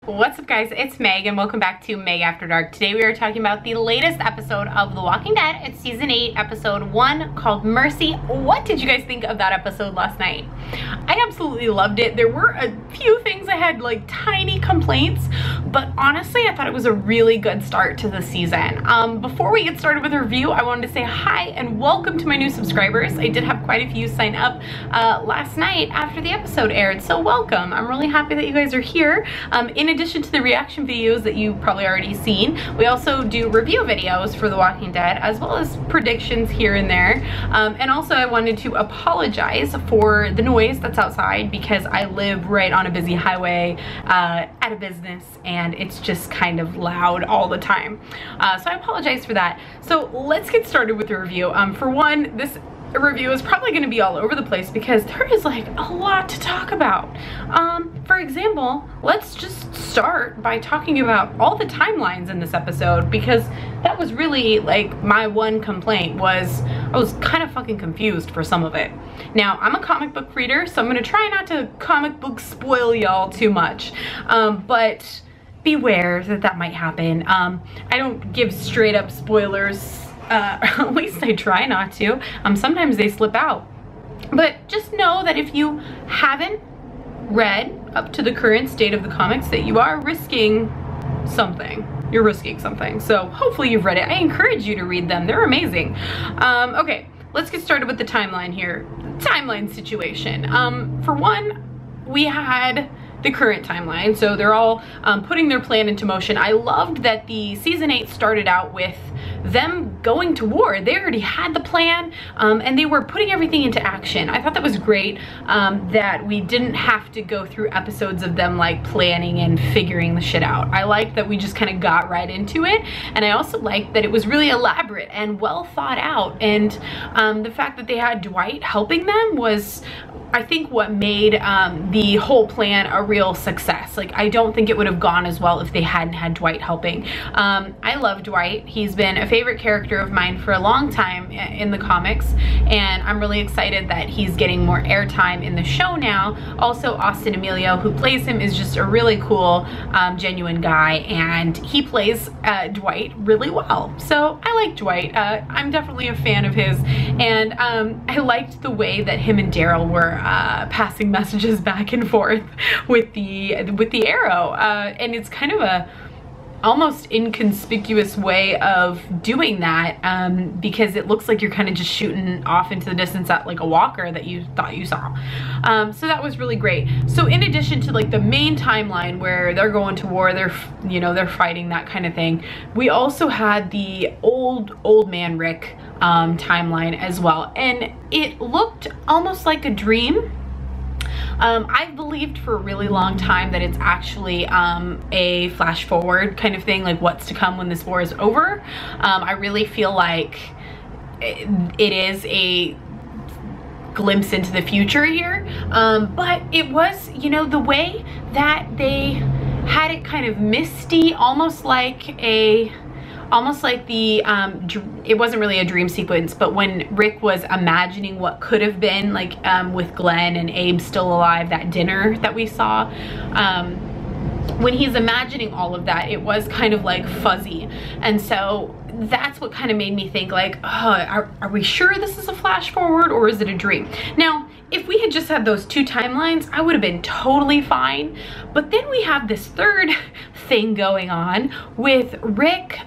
What's up guys, it's Meg and welcome back to Meg After Dark. Today we are talking about the latest episode of The Walking Dead. It's season 8, episode 1 called Mercy. What did you guys think of that episode last night? I absolutely loved it. There were a few things I had like tiny complaints, but honestly I thought it was a really good start to the season. Before we get started with the review, I wanted to say hi and welcome to my new subscribers. I did have quite a few sign up last night after the episode aired, so welcome. I'm really happy that you guys are here. In addition to the reaction videos that you've probably already seen, we also do review videos for The Walking Dead as well as predictions here and there. And also I wanted to apologize for the noise that's outside because I live right on a busy highway at a business and it's just kind of loud all the time. So I apologize for that. So let's get started with the review. For one, this review is probably going to be all over the place because there is like a lot to talk about. For example, let's just start by talking about all the timelines in this episode, because that was really like my one complaint. Was I was kind of fucking confused for some of it. Now I'm a comic book reader, so I'm going to try not to comic book spoil y'all too much, but beware that might happen. I don't give straight up spoilers. At least I try not to. Sometimes they slip out. But just know that if you haven't read up to the current state of the comics, that you are risking something. You're risking something. So hopefully you've read it. I encourage you to read them. They're amazing. Okay, let's get started with the timeline here. Timeline situation. For one, we had the current timeline, so they're all putting their plan into motion. I loved that the season 8 started out with them going to war. They already had the plan and they were putting everything into action. I thought that was great, that we didn't have to go through episodes of them like planning and figuring the shit out. I liked that we just kind of got right into it, and I also liked that it was really elaborate and well thought out, and the fact that they had Dwight helping them was, I think, what made the whole plan a real success. Like, I don't think it would have gone as well if they hadn't had Dwight helping. I love Dwight. He's been a favorite character of mine for a long time in the comics, and I'm really excited that he's getting more airtime in the show now. Also, Austin Emilio, who plays him, is just a really cool, genuine guy, and he plays Dwight really well. So I like Dwight. I'm definitely a fan of his, and I liked the way that him and Daryl were passing messages back and forth with the arrow, and it's kind of a almost inconspicuous way of doing that, because it looks like you're kind of just shooting off into the distance at like a walker that you thought you saw. So that was really great. So in addition to like the main timeline where they're going to war, they're fighting, that kind of thing, we also had the old man Rick timeline as well, and it looked almost like a dream. I've believed for a really long time that it's actually a flash forward kind of thing, like what's to come when this war is over. I really feel like it is a glimpse into the future here, but it was, the way that they had it kind of misty, almost like the it wasn't really a dream sequence, but when Rick was imagining what could have been, like with Glenn and Abe still alive, that dinner that we saw, when he's imagining all of that, it was kind of like fuzzy. And so that's what kind of made me think like, oh, are we sure this is a flash forward or is it a dream? Now, if we had just had those two timelines, I would have been totally fine. But then we have this third thing going on with Rick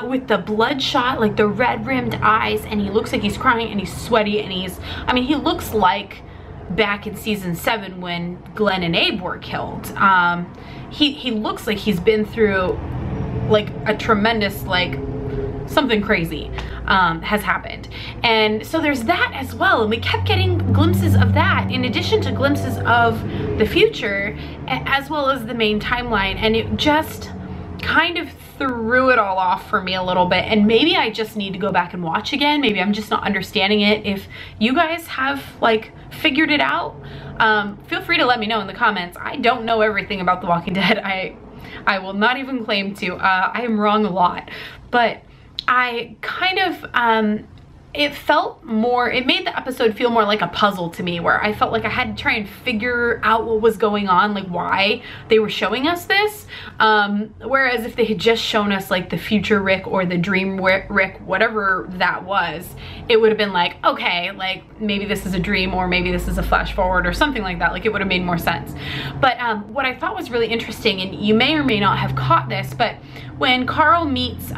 with the bloodshot, like the red rimmed eyes, and he looks like he's crying and he's sweaty, and he looks like back in season 7 when Glenn and Abe were killed. He looks like he's been through like a tremendous, like something crazy has happened. And so there's that as well, and we kept getting glimpses of that in addition to glimpses of the future as well as the main timeline, and it just kind of threw it all off for me a little bit. And maybe I just need to go back and watch again. Maybe I'm just not understanding it. If you guys have like figured it out, feel free to let me know in the comments. I don't know everything about The Walking Dead. I will not even claim to. I am wrong a lot, but I kind of it felt more, it made the episode feel more like a puzzle to me, where I felt like I had to try and figure out what was going on, like why they were showing us this. Whereas if they had just shown us like the future Rick or the dream Rick, whatever that was, it would have been like, okay, like maybe this is a dream or maybe this is a flash forward or something like that. Like it would have made more sense. But what I thought was really interesting, and you may or may not have caught this, but when Carl meets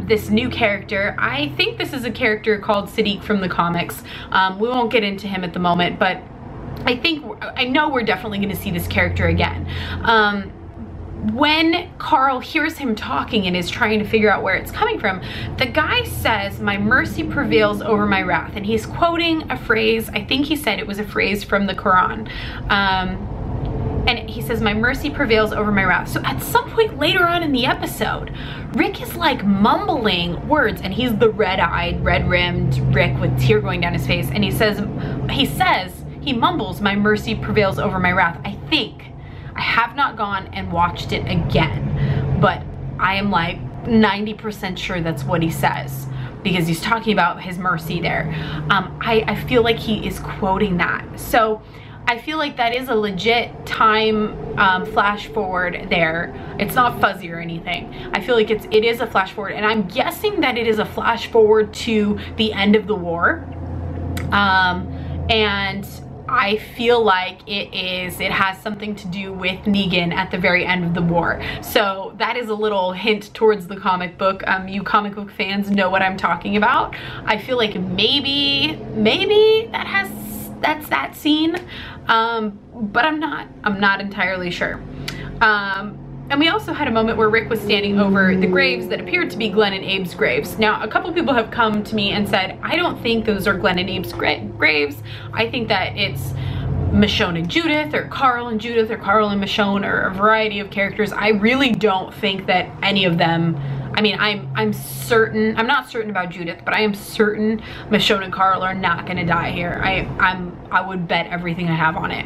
this new character, I think this is a character called Sadiq from the comics. We won't get into him at the moment, but I know we're definitely going to see this character again. When Carl hears him talking and is trying to figure out where it's coming from, the guy says, "My mercy prevails over my wrath," and he's quoting a phrase. I think he said it was a phrase from the Quran. And he says, "My mercy prevails over my wrath." So at some point later on in the episode, Rick is like mumbling words, and he's the red-eyed, red-rimmed Rick with tear going down his face, and he mumbles, "My mercy prevails over my wrath." I think. I have not gone and watched it again, but I am like 90% sure that's what he says, because he's talking about his mercy there. I feel like he is quoting that. So I feel like that is a legit time flash forward there. It's not fuzzy or anything. I feel like it is a flash forward, and I'm guessing that it is a flash forward to the end of the war. And I feel like it has something to do with Negan at the very end of the war. So that is a little hint towards the comic book. You comic book fans know what I'm talking about. I feel like maybe that's that scene, but I'm not entirely sure. And we also had a moment where Rick was standing over the graves that appeared to be Glenn and Abe's graves. Now, a couple people have come to me and said, I don't think those are Glenn and Abe's graves. I think that it's Michonne and Judith, or Carl and Judith, or Carl and Michonne, or a variety of characters. I really don't think that any of them, I mean, I'm not certain about Judith, but I am certain Michonne and Carl are not gonna die here. I would bet everything I have on it.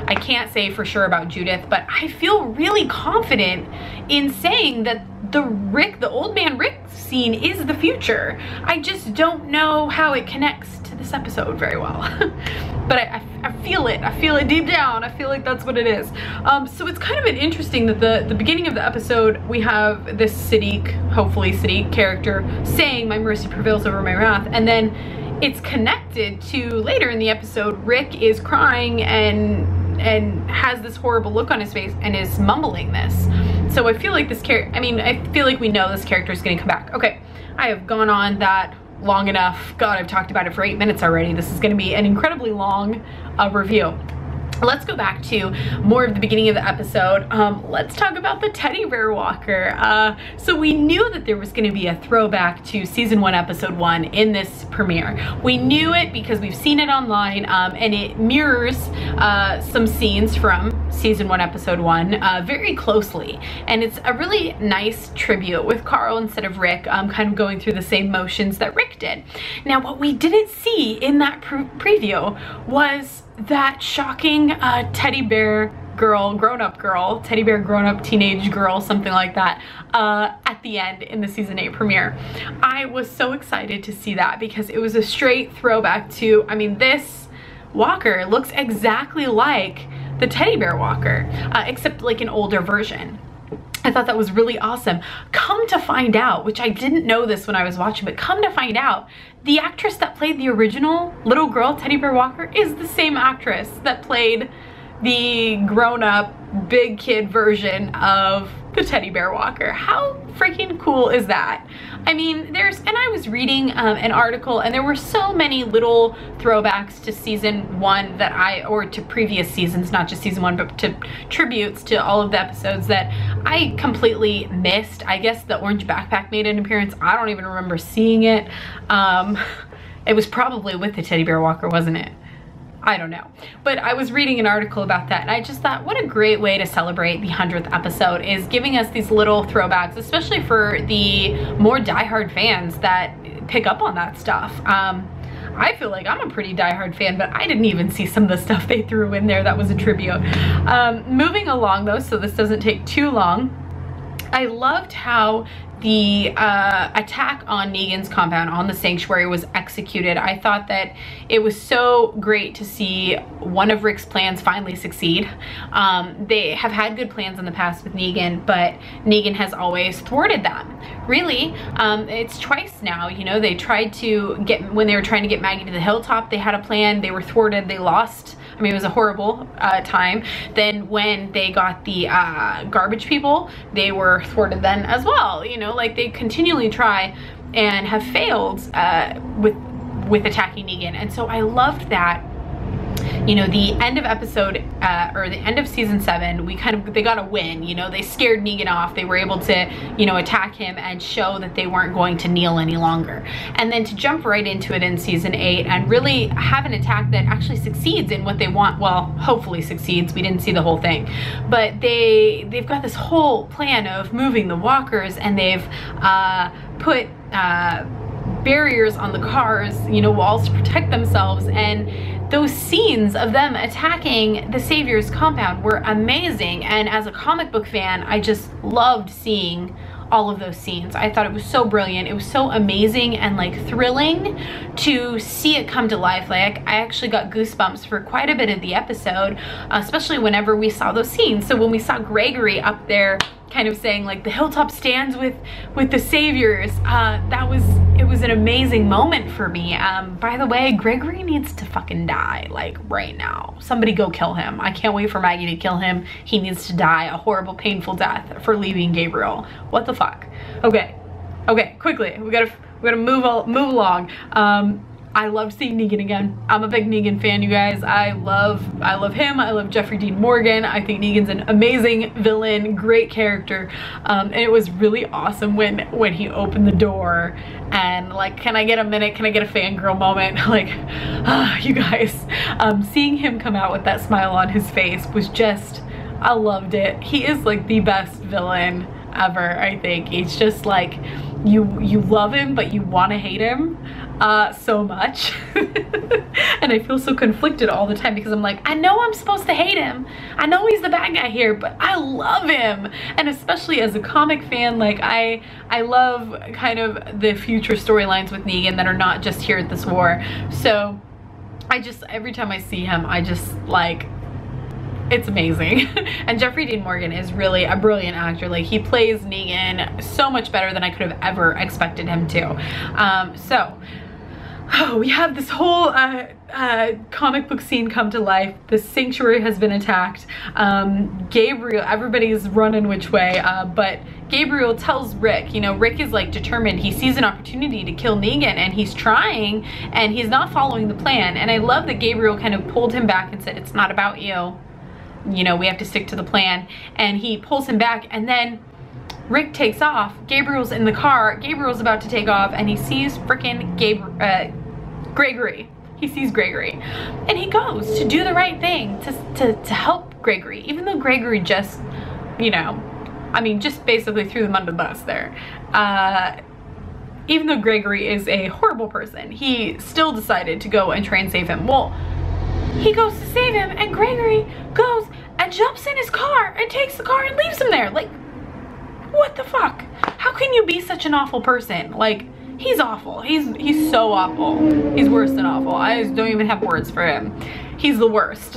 I can't say for sure about Judith, but I feel really confident in saying that the old man Rick scene is the future. I just don't know how it connects to this episode very well. But I feel it. I feel it deep down. I feel like that's what it is. So it's kind of been interesting that the beginning of the episode, we have this Sadiq, hopefully Sadiq character saying, "My mercy prevails over my wrath," and then it's connected to later in the episode, Rick is crying and has this horrible look on his face and is mumbling this. So I feel like I feel like we know this character is gonna come back. Okay, I have gone on that long enough. God, I've talked about it for 8 minutes already. This is gonna be an incredibly long review. Let's go back to more of the beginning of the episode. Let's talk about the teddy bear walker. So we knew that there was going to be a throwback to season 1, episode 1 in this premiere. We knew it because we've seen it online, and it mirrors some scenes from season 1, episode 1 very closely. And it's a really nice tribute with Carl instead of Rick, kind of going through the same motions that Rick did. Now, what we didn't see in that preview was that shocking teddy bear girl, grown-up girl, teddy bear grown-up teenage girl, something like that, at the end in the season 8 premiere. I was so excited to see that because it was a straight throwback to, I mean, this walker looks exactly like the teddy bear walker, except like an older version. I thought that was really awesome. Come to find out, which I didn't know this when I was watching, but come to find out, the actress that played the original little girl Teddy Bear Walker is the same actress that played the grown-up big kid version of the Teddy Bear Walker. How freaking cool is that? I mean, and I was reading an article, and there were so many little throwbacks to season 1 or to previous seasons, not just season 1, but to tributes to all of the episodes that I completely missed. I guess the orange backpack made an appearance. I don't even remember seeing it. It was probably with the Teddy Bear Walker, wasn't it? I don't know. But I was reading an article about that, and I just thought, what a great way to celebrate the 100th episode, is giving us these little throwbacks, especially for the more diehard fans that pick up on that stuff. I feel like I'm a pretty diehard fan, but I didn't even see some of the stuff they threw in there that was a tribute. Moving along though, so this doesn't take too long, I loved how the attack on Negan's compound, on the sanctuary, was executed. I thought that it was so great to see one of Rick's plans finally succeed. They have had good plans in the past with Negan, but Negan has always thwarted them. Really, it's twice now, you know. They tried to get, when they were trying to get Maggie to the hilltop, they had a plan, they were thwarted, they lost. I mean, it was a horrible time. Then when they got the garbage people, they were thwarted then as well. You know, like, they continually try and have failed with attacking Negan. And so I loved that. You know, the end of episode, or the end of season 7, they got a win. You know, they scared Negan off. They were able to, you know, attack him and show that they weren't going to kneel any longer. And then to jump right into it in season 8 and really have an attack that actually succeeds in what they want. Well, hopefully succeeds. We didn't see the whole thing, but they've got this whole plan of moving the walkers, and they've put barriers on the cars, you know, walls to protect themselves. And those scenes of them attacking the Savior's compound were amazing. And as a comic book fan, I just loved seeing all of those scenes. I thought it was so brilliant. It was so amazing and like thrilling to see it come to life. Like, I actually got goosebumps for quite a bit of the episode, especially whenever we saw those scenes. So when we saw Gregory up there kind of saying like, the hilltop stands with the Saviors, it was an amazing moment for me. By the way, Gregory needs to fucking die, like right now. Somebody go kill him. I can't wait for Maggie to kill him. He needs to die a horrible, painful death for leaving Gabriel. What the fuck? Okay, quickly, we gotta move along. I love seeing Negan again. I'm a big Negan fan, you guys. I love him. I love Jeffrey Dean Morgan. I think Negan's an amazing villain, great character. And it was really awesome when he opened the door and like, can I get a minute? Can I get a fangirl moment? Like, you guys, seeing him come out with that smile on his face was just, I loved it. He is like the best villain ever, I think. He's just like, you love him, but you want to hate him so much. And I feel so conflicted all the time because I'm like, I know I'm supposed to hate him. I know he's the bad guy here, but I love him. And especially as a comic fan, like I love kind of the future storylines with Negan that are not just here at this war. So every time I see him, I just like, it's amazing. And Jeffrey Dean Morgan is really a brilliant actor. Like, he plays Negan so much better than I could have ever expected him to. We have this whole comic book scene come to life. The sanctuary has been attacked. Gabriel, everybody's running which way, but Gabriel tells Rick, you know, Rick is like determined. He sees an opportunity to kill Negan and he's trying, and he's not following the plan. And I love that Gabriel kind of pulled him back and said, it's not about you. You know, we have to stick to the plan. And he pulls him back, and then Rick takes off. Gabriel's in the car. Gabriel's about to take off, and he sees freaking Gregory. He sees Gregory, and he goes to do the right thing to help Gregory, even though Gregory just, you know, I mean, just basically threw them under the bus there. Even though Gregory is a horrible person, he still decided to go and try and save him. Well, he goes to save him, and Gregory goes and jumps in his car and takes the car and leaves him there. Like, what the fuck? How can you be such an awful person? Like, he's awful. He's so awful. He's worse than awful. I just don't even have words for him. He's the worst.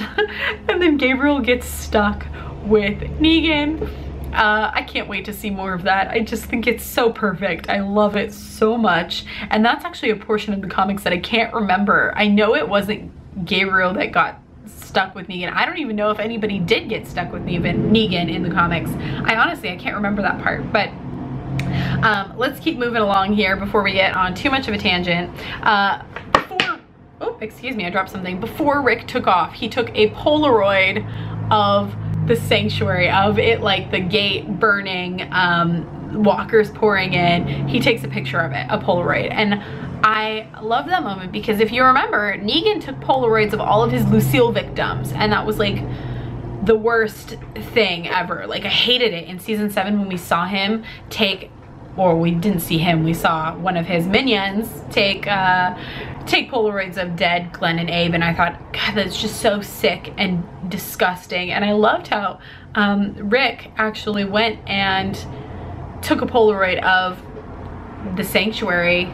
And then Gabriel gets stuck with Negan. I can't wait to see more of that. I just think it's so perfect. I love it so much. And that's actually a portion of the comics that I can't remember. I know it wasn't Gabriel that got stuck with Negan. I don't even know if anybody did get stuck with Negan in the comics. I can't remember that part. But let's keep moving along here before we get on too much of a tangent. Excuse me, I dropped something. Before Rick took off, he took a Polaroid of the sanctuary, of it, like the gate burning, walkers pouring in. He takes a picture of it, a Polaroid. And I love that moment because if you remember, Negan took Polaroids of all of his Lucille victims, and that was like the worst thing ever. Like, I hated it in season 7 when we saw him take, or we didn't see him, we saw one of his minions take Polaroids of dead Glenn and Abe, and I thought, God, that's just so sick and disgusting. And I loved how Rick actually went and took a Polaroid of the sanctuary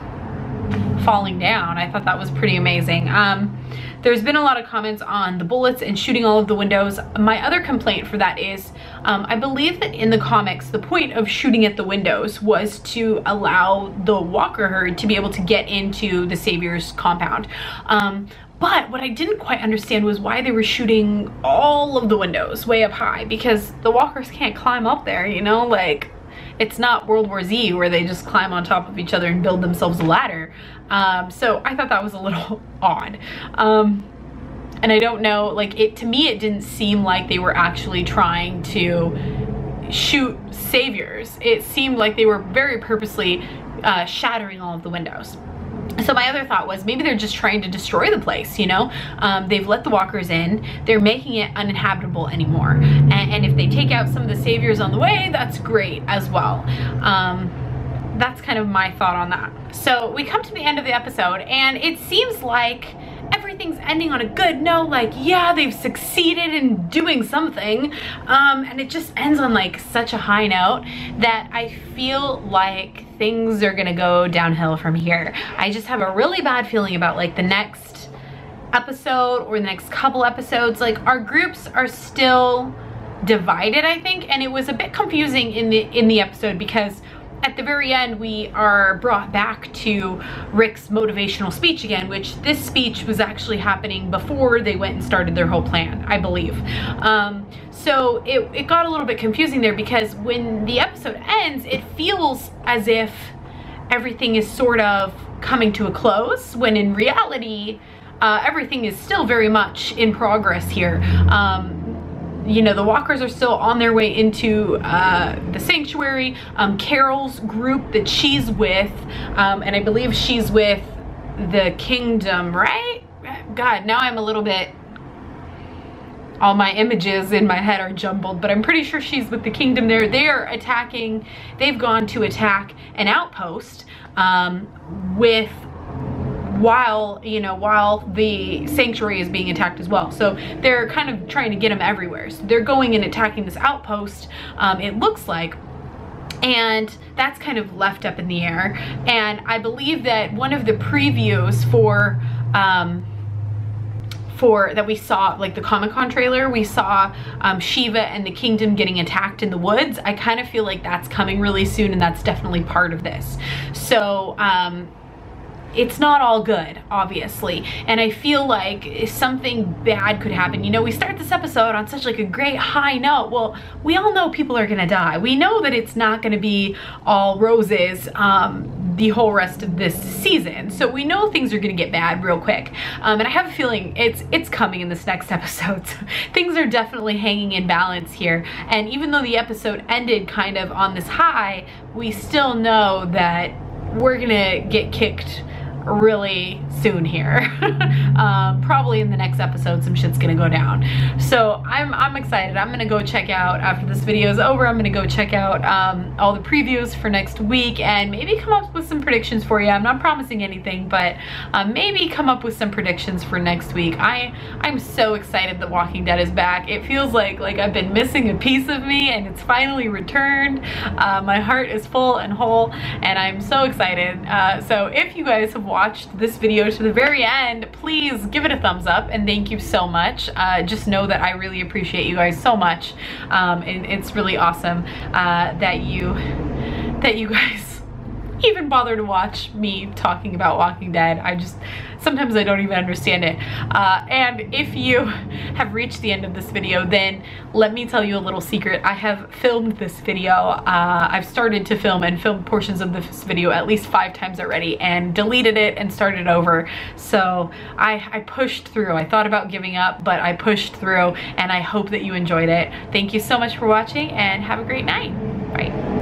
falling down. I thought that was pretty amazing. There's been a lot of comments on the bullets and shooting all of the windows. My other complaint for that is, I believe that in the comics, the point of shooting at the windows was to allow the walker herd to be able to get into the Savior's compound. But what I didn't quite understand was why they were shooting all of the windows way up high, because the walkers can't climb up there, you know, like, it's not World War Z where they just climb on top of each other and build themselves a ladder. So I thought that was a little odd. And I don't know, like, to me it didn't seem like they were actually trying to shoot saviors. It seemed like they were very purposely shattering all of the windows. So my other thought was maybe they're just trying to destroy the place, you know? They've let the walkers in, they're making it uninhabitable anymore. And if they take out some of the saviors on the way, that's great as well. That's kind of my thought on that. So we come to the end of the episode and it seems like everything's ending on a good note. Like, yeah, they've succeeded in doing something. And it just ends on like such a high note that I feel like things are gonna go downhill from here. I just have a really bad feeling about like the next episode or the next couple episodes. Like, our groups are still divided, I think, and it was a bit confusing in the episode because at the very end, we are brought back to Rick's motivational speech again, which this speech was actually happening before they went and started their whole plan, I believe. So it got a little bit confusing there because when the episode ends, it feels as if everything is sort of coming to a close, when in reality, everything is still very much in progress here. You know, the walkers are still on their way into the sanctuary. Carol's group that she's with, and I believe she's with the kingdom, right? God, now I'm a little bit, all my images in my head are jumbled, but I'm pretty sure she's with the kingdom there. They are attacking, they've gone to attack an outpost while the sanctuary is being attacked as well. So they're kind of trying to get them everywhere. So they're going and attacking this outpost, it looks like, and that's kind of left up in the air. And I believe that one of the previews for that we saw, like the Comic-Con trailer, we saw Shiva and the kingdom getting attacked in the woods. I kind of feel like that's coming really soon, and that's definitely part of this. So it's not all good, obviously, and I feel like something bad could happen. You know, we start this episode on such like a great high note. Well, we all know people are gonna die. We know that it's not gonna be all roses the whole rest of this season, so we know things are gonna get bad real quick. And I have a feeling it's coming in this next episode. So things are definitely hanging in balance here, and even though the episode ended kind of on this high, we still know that we're gonna get kicked really soon here. Probably in the next episode some shit's gonna go down. So I'm excited. I'm gonna go check out, after this video is over, I'm gonna go check out all the previews for next week and maybe come up with some predictions for you. I'm not promising anything, but maybe come up with some predictions for next week. I'm so excited that Walking Dead is back. It feels like I've been missing a piece of me and it's finally returned. My heart is full and whole and I'm so excited. So if you guys have watched this video to the very end, please give it a thumbs up and thank you so much. Just know that I really appreciate you guys so much, and it's really awesome that you guys even bother to watch me talking about Walking Dead. Sometimes I don't even understand it. And if you have reached the end of this video, then let me tell you a little secret. I have filmed this video. I've started to film and filmed portions of this video at least 5 times already and deleted it and started over. So I pushed through. I thought about giving up, but I pushed through and I hope that you enjoyed it. Thank you so much for watching and have a great night. Bye.